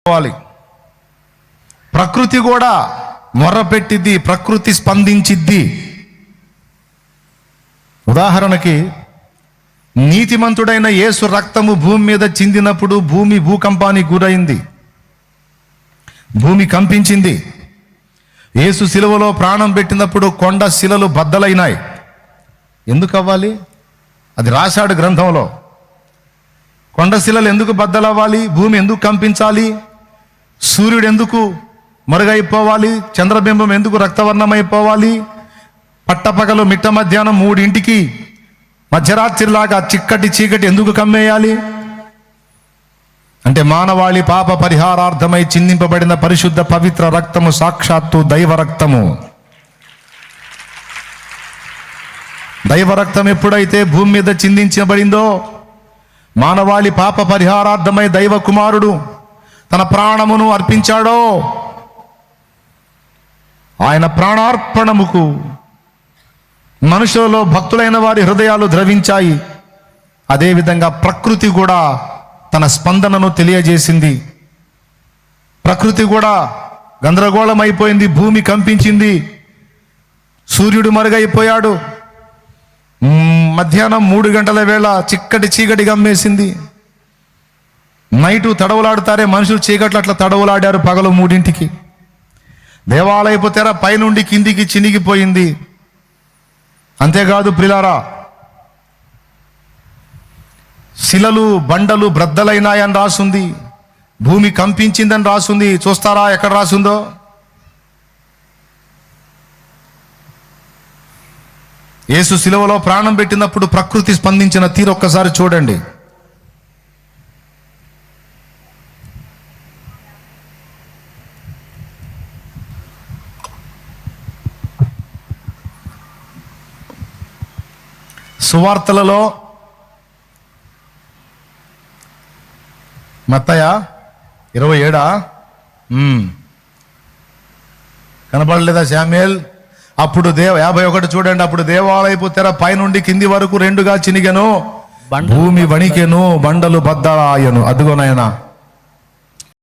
పోవాలి. ప్రకృతి కూడా మొర్రపెట్టిద్ది, ప్రకృతి స్పందించిద్ది. ఉదాహరణకి నీతిమంతుడైన యేసు రక్తము భూమి మీద చిందినప్పుడు భూమి భూకంపానికి గురైంది, భూమి కంపించింది. యేసు శిలువలో ప్రాణం పెట్టినప్పుడు కొండ శిలలు బద్దలైనాయి. ఎందుకు అవ్వాలి? అది రాశాడు గ్రంథంలో. కొండ శిలలు ఎందుకు బద్దలవ్వాలి? భూమి ఎందుకు కంపించాలి? సూర్యుడు ఎందుకు మరుగైపోవాలి? చంద్రబింబం ఎందుకు రక్తవర్ణమైపోవాలి? పట్టపగలు మిట్ట మధ్యాహ్నం 3 మధ్యరాత్రిలాగా చిక్కటి చీకటి ఎందుకు కమ్మేయాలి? అంటే మానవాళి పాప పరిహారార్థమై చిందింపబడిన పరిశుద్ధ పవిత్ర రక్తము సాక్షాత్తు దైవ రక్తము. దైవ రక్తం ఎప్పుడైతే భూమి మీద చిందించబడిందో, మానవాళి పాప పరిహారార్థమై దైవ కుమారుడు తన ప్రాణమును అర్పించాడో, ఆయన ప్రాణార్పణముకు మనుషులలో భక్తులైన వారి హృదయాలు ద్రవించాయి. అదేవిధంగా ప్రకృతి కూడా తన స్పందనను తెలియజేసింది. ప్రకృతి కూడా గందరగోళం అయిపోయింది, భూమి కంపించింది, సూర్యుడు మరుగైపోయాడు. మధ్యాహ్నం 3 గంటల వేళ చిక్కటి చీకటి గమ్మేసింది. నైటు తడవలాడుతారే మనుషులు, చీకట్లు అట్లా తడవలాడారు పగలు 3. దేవాలయపు తెర పైనుండి కిందికి చినిగిపోయింది. అంతేకాదు ప్రిలారా, శిలలు బండలు బ్రద్దలైనాయని రాసుంది, భూమి కంపించిందని రాసుంది. చూస్తారా ఎక్కడ రాసుందో? యేసు శిలువలో ప్రాణం పెట్టినప్పుడు ప్రకృతి స్పందించిన తీరు ఒక్కసారి చూడండి. సువార్తలలో మత్తయి 27 కనబడలేదా శామ్యూయల్? అప్పుడు 51 చూడండి. అప్పుడు దేవాలయపు తెర పైనుండి కింది వరకు 2గా చినిగెను, భూమి వణికెను, బండలు బద్దలాయను. అదిగోనైనా